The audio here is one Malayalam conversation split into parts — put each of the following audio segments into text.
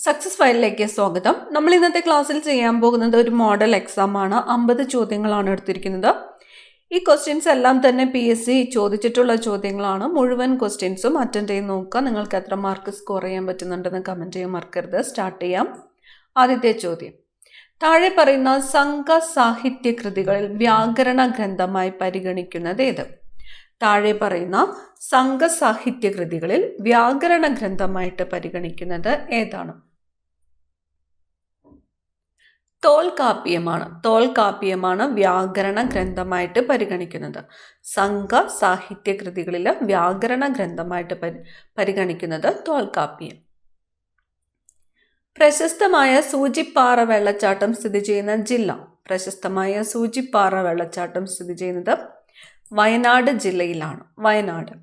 സക്സസ് ഫയലിലേക്ക് സ്വാഗതം. നമ്മൾ ഇന്നത്തെ ക്ലാസ്സിൽ ചെയ്യാൻ പോകുന്നത് ഒരു മോഡൽ എക്സാം ആണ്. 50 ചോദ്യങ്ങളാണ് എടുത്തിരിക്കുന്നത്. ഈ ക്വസ്റ്റ്യൻസ് എല്ലാം തന്നെ PSC ചോദിച്ചിട്ടുള്ള ചോദ്യങ്ങളാണ്. മുഴുവൻ ക്വസ്റ്റ്യൻസും അറ്റൻഡ് ചെയ്ത് നോക്കുക. നിങ്ങൾക്ക് എത്ര മാർക്ക് സ്കോർ ചെയ്യാൻ പറ്റുന്നുണ്ടെന്ന് കമൻറ്റ് ചെയ്യാൻ മറക്കരുത്. സ്റ്റാർട്ട് ചെയ്യാം. ആദ്യത്തെ ചോദ്യം: താഴെ പറയുന്ന സംഘ സാഹിത്യ കൃതികളിൽ വ്യാകരണ ഗ്രന്ഥമായി പരിഗണിക്കുന്നത് ഏത്? താഴെ പറയുന്ന സംഘ സാഹിത്യ കൃതികളിൽ വ്യാകരണ ഗ്രന്ഥമായിട്ട് പരിഗണിക്കുന്നത് ഏതാണ്? തോൽക്കാപ്യമാണ് വ്യാകരണ ഗ്രന്ഥമായിട്ട് പരിഗണിക്കുന്നത്. സംഘ സാഹിത്യ കൃതികളിൽ വ്യാകരണ ഗ്രന്ഥമായിട്ട് പരിഗണിക്കുന്നത് തോൽക്കാപ്യം. പ്രശസ്തമായ സൂചിപ്പാറ വെള്ളച്ചാട്ടം സ്ഥിതി ചെയ്യുന്ന ജില്ല? പ്രശസ്തമായ സൂചിപ്പാറ വെള്ളച്ചാട്ടം സ്ഥിതി ചെയ്യുന്നത് വയനാട് ജില്ലയിലാണ്. വയനാട്.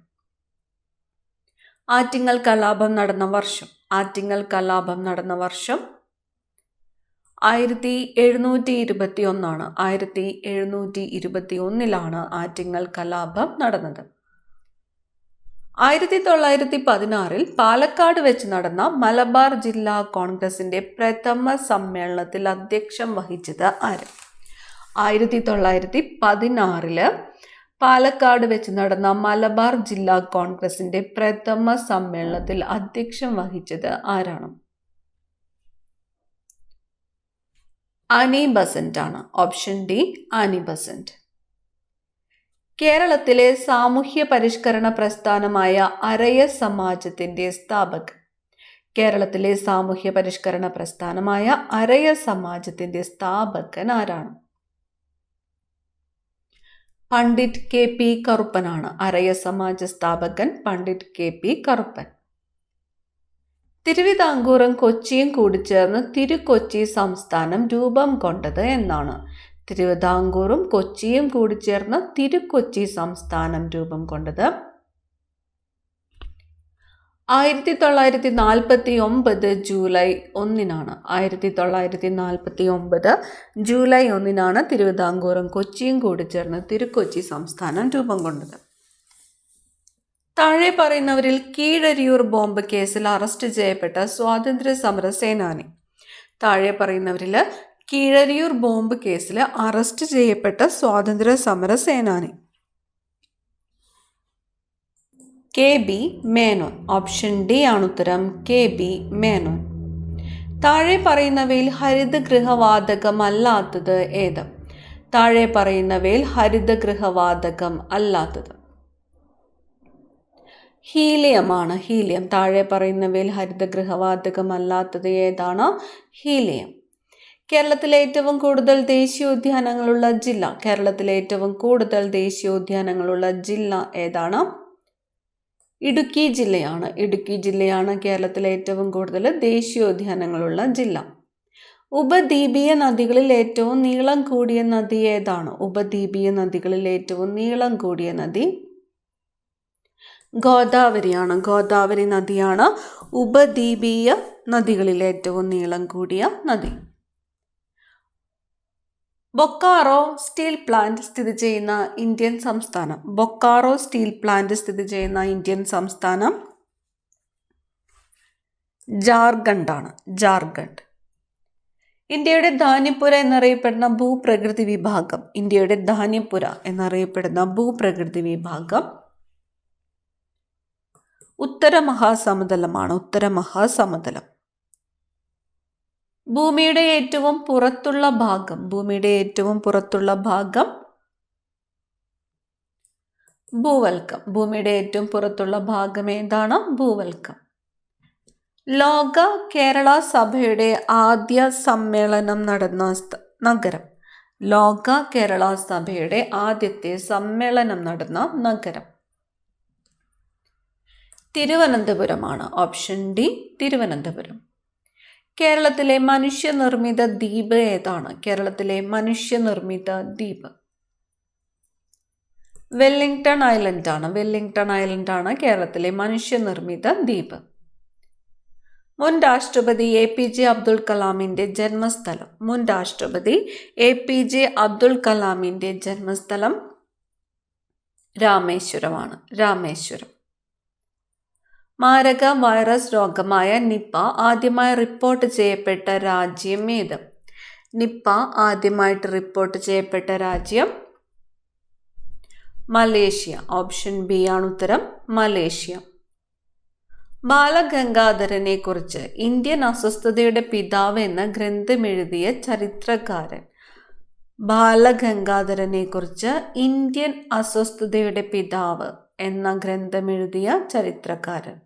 ആറ്റിങ്ങൽ കലാപം നടന്ന വർഷം? ആറ്റിങ്ങൽ കലാപം നടന്ന വർഷം 1721 1721 ആറ്റിങ്ങൽ കലാപം നടന്നത്. 1916 പാലക്കാട് വെച്ച് നടന്ന മലബാർ ജില്ലാ കോൺഗ്രസിന്റെ പ്രഥമ സമ്മേളനത്തിൽ അധ്യക്ഷം വഹിച്ചത് ആര്? 1916 പാലക്കാട് വെച്ച് നടന്ന മലബാർ ജില്ലാ കോൺഗ്രസിന്റെ പ്രഥമ സമ്മേളനത്തിൽ അധ്യക്ഷം വഹിച്ചത് ആരാണ്? ആനി ബസന്റ് ആണ്. Option D, Annie Besant. കേരളത്തിലെ സാമൂഹ്യ പരിഷ്കരണ പ്രസ്ഥാനമായ അരയ സമാജത്തിന്റെ സ്ഥാപകൻ? കേരളത്തിലെ സാമൂഹ്യ പരിഷ്കരണ പ്രസ്ഥാനമായ അരയ സമാജത്തിന്റെ സ്ഥാപകൻ ആരാണ്? പണ്ഡിറ്റ് KP കറുപ്പനാണ്. അരയ സമാജ സ്ഥാപകൻ പണ്ഡിറ്റ് KP കറുപ്പൻ. തിരുവിതാംകൂറും കൊച്ചിയും കൂടിച്ചേർന്ന് തിരുക്കൊച്ചി സംസ്ഥാനം രൂപം കൊണ്ടത് എന്നാണ്? തിരുവിതാംകൂറും കൊച്ചിയും കൂടിച്ചേർന്ന് തിരുക്കൊച്ചി സംസ്ഥാനം രൂപം കൊണ്ടത് 1949 ജൂലൈ 1 1949 ജൂലൈ 1 തിരുവിതാംകൂറും കൊച്ചിയും കൂടിച്ചേർന്ന് തിരുക്കൊച്ചി സംസ്ഥാനം രൂപം കൊണ്ടത്. താഴെ പറയുന്നവരിൽ കീഴരിയൂർ ബോംബ് കേസിൽ അറസ്റ്റ് ചെയ്യപ്പെട്ട സ്വാതന്ത്ര്യ സമര സേനാനി? താഴെ പറയുന്നവരിൽ കീഴരിയൂർ ബോംബ് കേസിൽ അറസ്റ്റ് ചെയ്യപ്പെട്ട സ്വാതന്ത്ര്യ സമര സേനാനി? KB മേനോൻ. ഓപ്ഷൻ ഡി ആണ് ഉത്തരം. KB മേനോൻ. താഴെ പറയുന്നവയിൽ ഹരിതഗൃഹവാതകം അല്ലാത്തത് ഏത്? താഴെ പറയുന്നവയിൽ ഹരിതഗൃഹവാതകം അല്ലാത്തത് ഹീലിയമാണ്. ഹീലിയം. താഴെ പറയുന്നവയിൽ ഹരിതഗൃഹവാതകം അല്ലാത്തത് ഏതാണ്? ഹീലിയം. കേരളത്തിലെ ഏറ്റവും കൂടുതൽ ദേശീയോദ്യാനങ്ങളുള്ള ജില്ല? കേരളത്തിലെ ഏറ്റവും കൂടുതൽ ദേശീയോദ്യാനങ്ങളുള്ള ജില്ല ഏതാണ്? ഇടുക്കി ജില്ലയാണ്. ഇടുക്കി ജില്ലയാണ് കേരളത്തിലെ ഏറ്റവും കൂടുതൽ ദേശീയോദ്യാനങ്ങളുള്ള ജില്ല. ഉപദ്വീപീയ നദികളിൽ ഏറ്റവും നീളം കൂടിയ നദി ഏതാണ്? ഉപദ്വീപീയ നദികളിൽ ഏറ്റവും നീളം കൂടിയ നദി ഗോദാവരിയാണ്. ഗോദാവരി നദിയാണ് ഉപദ്വീപീയ നദികളിൽ ഏറ്റവും നീളം കൂടിയ നദി. ബൊക്കാറോ സ്റ്റീൽ പ്ലാന്റ് സ്ഥിതി ചെയ്യുന്ന ഇന്ത്യൻ സംസ്ഥാനം? ബൊക്കാറോ സ്റ്റീൽ പ്ലാന്റ് സ്ഥിതി ചെയ്യുന്ന ഇന്ത്യൻ സംസ്ഥാനം ജാർഖണ്ഡ് ആണ്. ജാർഖണ്ഡ്. ഇന്ത്യയുടെ ധാന്യപ്പുര എന്നറിയപ്പെടുന്ന ഭൂപ്രകൃതി വിഭാഗം? ഇന്ത്യയുടെ ധാന്യപ്പുര എന്നറിയപ്പെടുന്ന ഭൂപ്രകൃതി വിഭാഗം ഉത്തര മഹാസമതലമാണ്. ഉത്തര മഹാസമതലം. ഭൂമിയുടെ ഏറ്റവും പുറത്തുള്ള ഭാഗം? ഭൂമിയുടെ ഏറ്റവും പുറത്തുള്ള ഭാഗം ഭൂവൽക്കം. ഭൂമിയുടെ ഏറ്റവും പുറത്തുള്ള ഭാഗം ഏതാണ്? ഭൂവൽക്കം. ലോക കേരള സഭയുടെ ആദ്യ സമ്മേളനം നടന്ന നഗരം? ലോക കേരള സഭയുടെ ആദ്യത്തെ സമ്മേളനം നടന്ന നഗരം തിരുവനന്തപുരമാണ്. Option D, Thiruvananthapuram. കേരളത്തിലെ മനുഷ്യനിർമ്മിത ദ്വീപ് ഏതാണ്? കേരളത്തിലെ മനുഷ്യനിർമ്മിത ദ്വീപ് വെല്ലിംഗ്ടൺ ഐലൻഡ് ആണ്. വെല്ലിംഗ്ടൺ ഐലൻഡ് ആണ് കേരളത്തിലെ മനുഷ്യനിർമ്മിത ദ്വീപ്. മുൻ രാഷ്ട്രപതി APJ അബ്ദുൽ കലാമിന്റെ ജന്മസ്ഥലം? മുൻ രാഷ്ട്രപതി APJ അബ്ദുൽ കലാമിന്റെ ജന്മസ്ഥലം രാമേശ്വരമാണ്. രാമേശ്വരം. മാരക വൈറസ് രോഗമായ നിപ്പ ആദ്യമായി റിപ്പോർട്ട് ചെയ്യപ്പെട്ട രാജ്യം ഏത്? നിപ്പ ആദ്യമായിട്ട് റിപ്പോർട്ട് ചെയ്യപ്പെട്ട രാജ്യം മലേഷ്യ. ഓപ്ഷൻ ബി ആണ് ഉത്തരം, മലേഷ്യ. ബാലഗംഗാധരനെ കുറിച്ച് ഇന്ത്യൻ അസ്വസ്ഥതയുടെ പിതാവ് എന്ന ഗ്രന്ഥമെഴുതിയ ചരിത്രകാരൻ. ബാലഗംഗാധരനെ കുറിച്ച് ഇന്ത്യൻ അസ്വസ്ഥതയുടെ പിതാവ് എന്ന ഗ്രന്ഥമെഴുതിയ ചരിത്രകാരൻ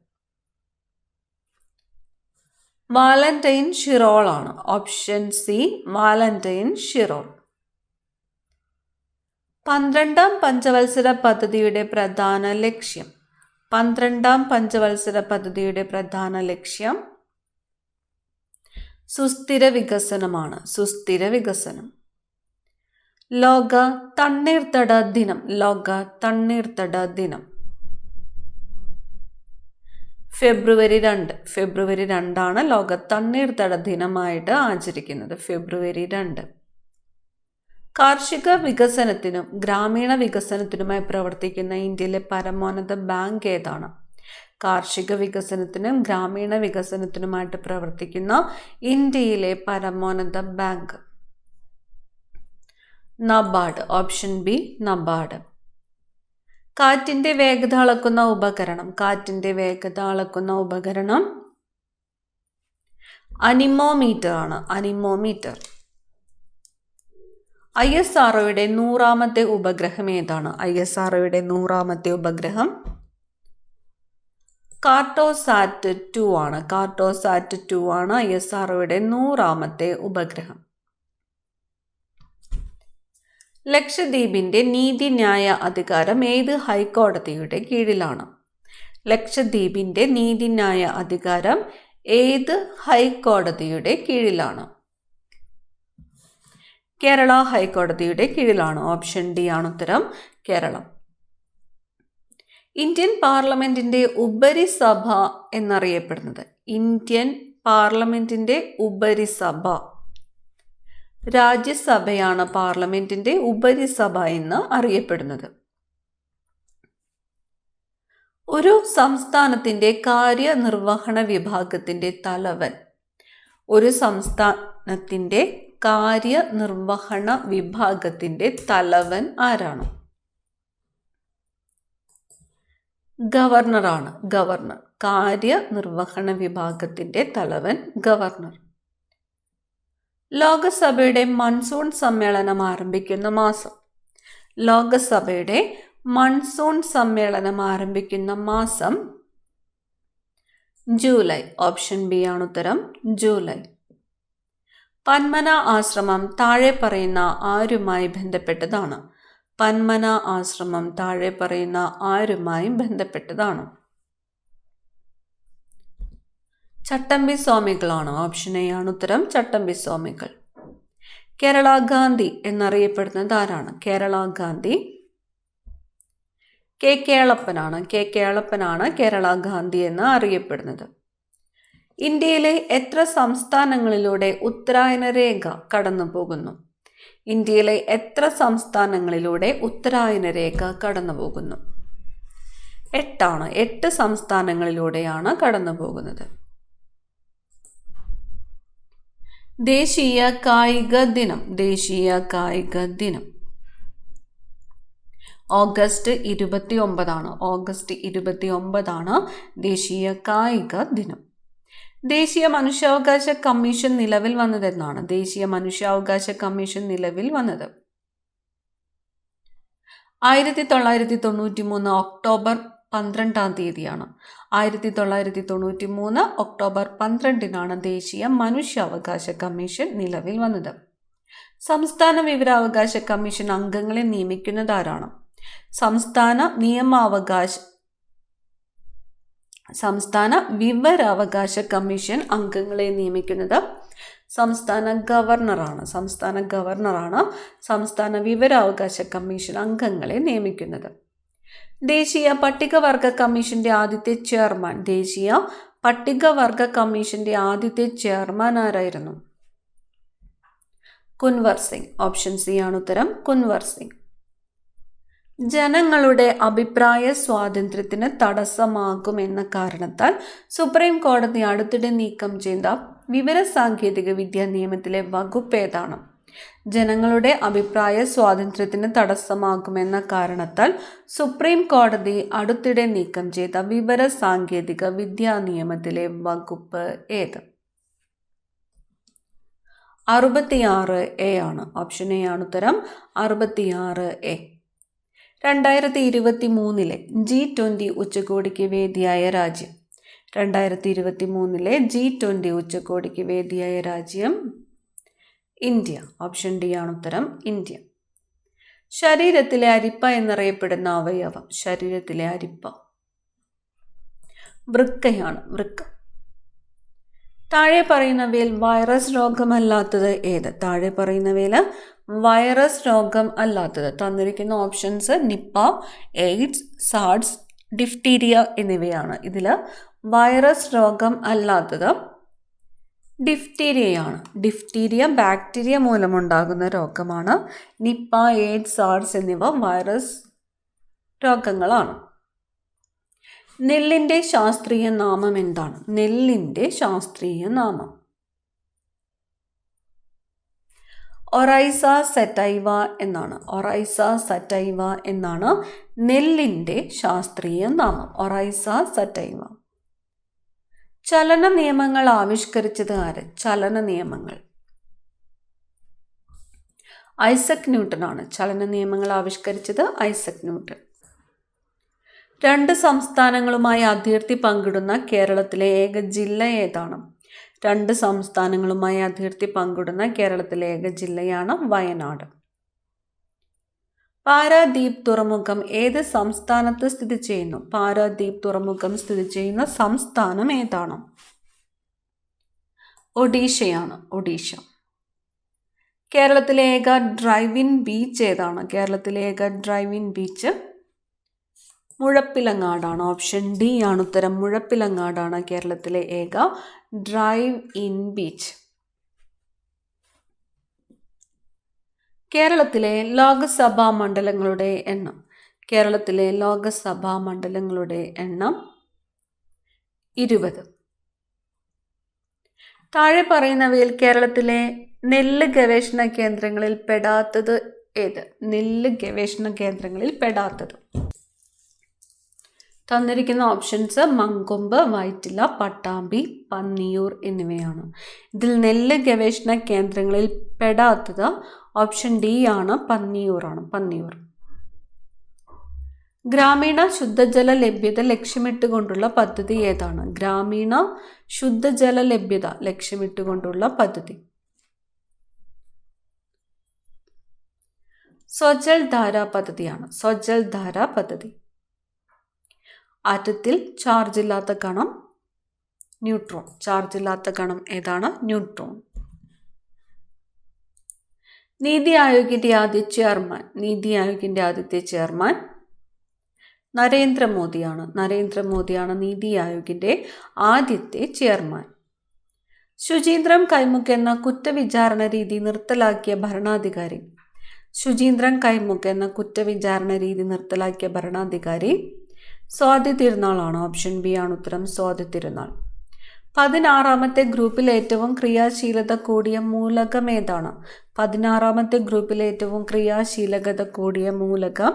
വാലന്റൈൻ ഷിറോൾ ആണ്. Option C Valentine Chirol. 12ാം പഞ്ചവത്സര പദ്ധതിയുടെ പ്രധാന ലക്ഷ്യം. 12ാം പഞ്ചവത്സര പദ്ധതിയുടെ പ്രധാന ലക്ഷ്യം സുസ്ഥിര വികസനമാണ്. സുസ്ഥിര വികസനം. ലോക തണ്ണീർത്തട ദിനം. ലോക തണ്ണീർത്തട ദിനം ഫെബ്രുവരി 2. ഫെബ്രുവരി 2 ലോക തണ്ണീർത്തട ദിനമായിട്ട് ആചരിക്കുന്നത്. ഫെബ്രുവരി 2. കാർഷിക വികസനത്തിനും ഗ്രാമീണ വികസനത്തിനുമായി പ്രവർത്തിക്കുന്ന ഇന്ത്യയിലെ പരമോന്നത ബാങ്ക് ഏതാണ്? കാർഷിക വികസനത്തിനും ഗ്രാമീണ വികസനത്തിനുമായിട്ട് പ്രവർത്തിക്കുന്ന ഇന്ത്യയിലെ പരമോന്നത bank NABARD. Option B NABARD. കാറ്റിന്റെ വേഗത അളക്കുന്ന ഉപകരണം. കാറ്റിന്റെ വേഗത അളക്കുന്ന ഉപകരണം അനിമോമീറ്റർ ആണ്. അനിമോമീറ്റർ. ISROയുടെ 100ാമത്തെ ഉപഗ്രഹം ഏതാണ്? ISROയുടെ 100ാമത്തെ ഉപഗ്രഹം കാർട്ടോസാറ്റ് 2 ആണ്. കാർട്ടോസാറ്റ് 2 ആണ് ISROയുടെ 100ാമത്തെ ഉപഗ്രഹം. ലക്ഷദ്വീപിന്റെ നീതിന്യായ അധികാരം ഏത് ഹൈക്കോടതിയുടെ കീഴിലാണ്? ലക്ഷദ്വീപിന്റെ നീതിന്യായ അധികാരം ഏത് ഹൈക്കോടതിയുടെ കീഴിലാണ്? കേരള ഹൈക്കോടതിയുടെ കീഴിലാണ്. ഓപ്ഷൻ ഡി ആണ് ഉത്തരം, കേരളം. ഇന്ത്യൻ പാർലമെന്റിന്റെ ഉപരിസഭ എന്നറിയപ്പെടുന്നത്. ഇന്ത്യൻ പാർലമെന്റിന്റെ ഉപരിസഭ. രാജ്യസഭയാണ് പാർലമെന്റിന്റെ ഉപരിസഭ എന്ന് അറിയപ്പെടുന്നത്. ഒരു സംസ്ഥാനത്തിന്റെ കാര്യനിർവഹണ വിഭാഗത്തിന്റെ തലവൻ. ഒരു സംസ്ഥാനത്തിന്റെ കാര്യനിർവഹണ വിഭാഗത്തിന്റെ തലവൻ ആരാണ്? ഗവർണറാണ്. ഗവർണർ. കാര്യനിർവഹണ വിഭാഗത്തിന്റെ തലവൻ ഗവർണർ. ലോകസഭയുടെ മൺസൂൺ സമ്മേളനം ആരംഭിക്കുന്ന മാസം. ലോകസഭയുടെ മൺസൂൺ സമ്മേളനം ആരംഭിക്കുന്ന മാസം ജൂലൈ. ഓപ്ഷൻ ബി ആണ് ഉത്തരം, ജൂലൈ. പന്മന ആശ്രമം താഴെ പറയുന്ന ആരുമായി ബന്ധപ്പെട്ടതാണ്? പന്മന ആശ്രമം താഴെ പറയുന്ന ആരുമായി ബന്ധപ്പെട്ടതാണ്? ചട്ടമ്പി സ്വാമികളാണ്. ഓപ്ഷൻ എ ആണ് ഉത്തരം, ചട്ടമ്പി സ്വാമികൾ. കേരള ഗാന്ധി എന്നറിയപ്പെടുന്നത് ആരാണ്? കേരള ഗാന്ധി കെ കേളപ്പനാണ്. കെ കേളപ്പനാണ് കേരള ഗാന്ധി എന്ന് അറിയപ്പെടുന്നത്. ഇന്ത്യയിലെ എത്ര സംസ്ഥാനങ്ങളിലൂടെ ഉത്തരായന രേഖ കടന്നു പോകുന്നു? ഇന്ത്യയിലെ എത്ര സംസ്ഥാനങ്ങളിലൂടെ ഉത്തരായന രേഖ കടന്നു പോകുന്നു? 8 ആണ്. 8 സംസ്ഥാനങ്ങളിലൂടെയാണ് കടന്നു പോകുന്നത്. ദേശീയ കായിക ദിനം. ദേശീയ കായിക ദിനം ഓഗസ്റ്റ് 29 ഓഗസ്റ്റ് 29 ദേശീയ കായിക ദിനം. ദേശീയ മനുഷ്യാവകാശ കമ്മീഷൻ നിലവിൽ വന്നതെന്നാണ്? ദേശീയ മനുഷ്യാവകാശ കമ്മീഷൻ നിലവിൽ വന്നത് 1993 ഒക്ടോബർ 12 1993 ഒക്ടോബർ 12 ദേശീയ മനുഷ്യാവകാശ കമ്മീഷൻ നിലവിൽ വന്നത്. സംസ്ഥാന വിവരാവകാശ കമ്മീഷൻ അംഗങ്ങളെ നിയമിക്കുന്നത് ആരാണ്? സംസ്ഥാന വിവരാവകാശ കമ്മീഷൻ അംഗങ്ങളെ നിയമിക്കുന്നത് സംസ്ഥാന ഗവർണറാണ്. സംസ്ഥാന ഗവർണറാണ് സംസ്ഥാന വിവരാവകാശ കമ്മീഷൻ അംഗങ്ങളെ നിയമിക്കുന്നത്. ദേശീയ പട്ടികവർഗ കമ്മീഷന്റെ ആദ്യത്തെ ചെയർമാൻ. ദേശീയ പട്ടികവർഗ കമ്മീഷന്റെ ആദ്യത്തെ ചെയർമാൻ ആരായിരുന്നു? കുൻവർ സിംഗ്. ഓപ്ഷൻ സി ആണ് ഉത്തരം, കുൻവർ സിംഗ്. ജനങ്ങളുടെ അഭിപ്രായ സ്വാതന്ത്ര്യത്തിന് തടസ്സമാകുമെന്ന കാരണത്താൽ സുപ്രീം കോടതി അടുത്തിടെ നീക്കം ചെയ്ത വിവരസാങ്കേതിക വിദ്യാ നിയമത്തിലെ വകുപ്പ് ഏതാണ്? ജനങ്ങളുടെ അഭിപ്രായ സ്വാതന്ത്ര്യത്തിന് തടസ്സമാകുമെന്ന കാരണത്താൽ സുപ്രീം കോടതി അടുത്തിടെ നീക്കം ചെയ്ത വിവരസാങ്കേതിക വിദ്യാ നിയമത്തിലെ വകുപ്പ് ഏത്? 66A ആണ്. ഓപ്ഷൻ എ ആണ് ഉത്തരം. 66A. 2023 G20 ഉച്ചകോടിക്ക് വേദിയായ രാജ്യം. 2023 G20 ഉച്ചകോടിക്ക് വേദിയായ രാജ്യം ഇന്ത്യ. ഓപ്ഷൻ ഡി ആണ് ഉത്തരം. ഇന്ത്യ. ശരീരത്തിലെ അരിപ്പ എന്നറിയപ്പെടുന്ന അവയവം. ശരീരത്തിലെ അരിപ്പ വൃക്കയാണ്. വൃക്ക. താഴെ പറയുന്നവയിൽ വൈറസ് രോഗമല്ലാത്തത് ഏത്? താഴെ പറയുന്നവയിൽ വൈറസ് രോഗം അല്ലാത്തത്. തന്നിരിക്കുന്ന options Nipah, AIDS, SARS, diphtheria എന്നിവയാണ്. ഇതിൽ വൈറസ് രോഗം അല്ലാത്തത് ഡിഫ്തീരിയയാണ്. ഡിഫ്തീരിയ ബാക്ടീരിയ മൂലമുണ്ടാകുന്ന രോഗമാണ്. നിപ്പ, എയ്ഡ്സ്, സാർസ് എന്നിവ വൈറസ് രോഗങ്ങളാണ്. നെല്ലിൻ്റെ ശാസ്ത്രീയ നാമം എന്താണ്? നെല്ലിൻ്റെ ശാസ്ത്രീയ നാമം ഒറൈസ സറ്റൈവ എന്നാണ്. ഒറൈസ സറ്റൈവ എന്നാണ് നെല്ലിൻ്റെ ശാസ്ത്രീയ നാമം. Oryza sativa. ചലന നിയമങ്ങൾ ആവിഷ്കരിച്ചത് ആര്? ചലന നിയമങ്ങൾ ഐസക് ന്യൂട്ടൺ ആണ്. ചലന നിയമങ്ങൾ ആവിഷ്കരിച്ചത് ഐസക് ന്യൂട്ടൺ. 2 സംസ്ഥാനങ്ങളുമായി അതിർത്തി പങ്കിടുന്ന കേരളത്തിലെ ഏക ജില്ല ഏതാണ്? 2 സംസ്ഥാനങ്ങളുമായി അതിർത്തി പങ്കിടുന്ന കേരളത്തിലെ ഏക ജില്ലയാണ് വയനാട്. പാരാദ്വീപ് തുറമുഖം ഏത് സംസ്ഥാനത്ത് സ്ഥിതി ചെയ്യുന്നു? പാരാദ്വീപ് തുറമുഖം സ്ഥിതി ചെയ്യുന്ന സംസ്ഥാനം ഏതാണ്? ഒഡീഷയാണ്. ഒഡീഷ. കേരളത്തിലെ ഏക ഡ്രൈവിൻ ബീച്ച് ഏതാണ്? കേരളത്തിലെ ഏക ഡ്രൈവിൻ ബീച്ച് മുഴപ്പിലങ്ങാടാണ്. ഓപ്ഷൻ ഡി ആണ് ഉത്തരം. മുഴപ്പിലങ്ങാടാണ് കേരളത്തിലെ ഏക ഡ്രൈവ് ഇൻ ബീച്ച്. കേരളത്തിലെ ലോകസഭാ മണ്ഡലങ്ങളുടെ എണ്ണം. കേരളത്തിലെ ലോകസഭാ മണ്ഡലങ്ങളുടെ എണ്ണം 20. താഴെ പറയുന്നവയിൽ കേരളത്തിലെ നെല്ല് ഗവേഷണ കേന്ദ്രങ്ങളിൽ പെടാത്തത് ഏത്? നെല്ല് ഗവേഷണ കേന്ദ്രങ്ങളിൽ പെടാത്തത്. തന്നിരിക്കുന്ന ഓപ്ഷൻസ് മങ്കൊമ്പ്, വൈറ്റില, പട്ടാമ്പി, പന്നിയൂർ എന്നിവയാണ്. ഇതിൽ നെല്ല് ഗവേഷണ കേന്ദ്രങ്ങളിൽ പെടാത്തത് ഓപ്ഷൻ ഡി ആണ്. പന്നിയൂറാണ്. പന്നിയൂർ. ഗ്രാമീണ ശുദ്ധജല ലഭ്യത ലക്ഷ്യമിട്ടുകൊണ്ടുള്ള പദ്ധതി ഏതാണ്? ഗ്രാമീണ ശുദ്ധജല ലഭ്യത ലക്ഷ്യമിട്ടുകൊണ്ടുള്ള പദ്ധതി സ്വജൽ ധാര പദ്ധതിയാണ്. സ്വജൽ ധാര പദ്ധതി. ആറ്റത്തിൽ ചാർജ് ഇല്ലാത്ത കണം ന്യൂട്രോൺ. ചാർജ് ഇല്ലാത്ത കണം ഏതാണ്? ന്യൂട്രോൺ. നീതി ആയോഗിന്റെ ആദ്യ ചെയർമാൻ. നീതി ആയോഗിന്റെ ആദ്യത്തെ ചെയർമാൻ നരേന്ദ്രമോദിയാണ്. നരേന്ദ്രമോദിയാണ് നീതി ആയോഗിന്റെ ആദ്യത്തെ ചെയർമാൻ. ശുചീന്ദ്രം കൈമുക്ക് എന്ന കുറ്റവിചാരണ രീതി നിർത്തലാക്കിയ ഭരണാധികാരി. ശുചീന്ദ്രൻ കൈമുക്ക് എന്ന കുറ്റവിചാരണ രീതി നിർത്തലാക്കിയ ഭരണാധികാരി സ്വാതി തിരുനാളാണ്. ഓപ്ഷൻ ബി ആണ് ഉത്തരം. സ്വാതി തിരുനാൾ. 16ാമത്തെ ഗ്രൂപ്പിൽ ഏറ്റവും ക്രിയാശീലത കൂടിയ മൂലകം ഏതാണ്? 16ാമത്തെ ഗ്രൂപ്പിൽ ഏറ്റവും ക്രിയാശീലകത കൂടിയ മൂലകം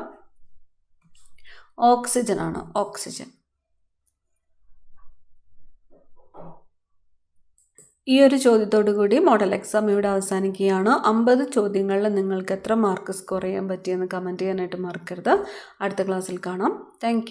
ഓക്സിജൻ ആണ്. ഓക്സിജൻ. ഈ ഒരു ചോദ്യത്തോടു കൂടി മോഡൽ എക്സാം ഇവിടെ അവസാനിക്കുകയാണ്. 50 ചോദ്യങ്ങളിൽ നിങ്ങൾക്ക് എത്ര മാർക്ക് സ്കോർ ചെയ്യാൻ പറ്റിയെന്ന് കമൻറ്റ് ചെയ്യാനായിട്ട് മറക്കരുത്. അടുത്ത ക്ലാസ്സിൽ കാണാം. താങ്ക്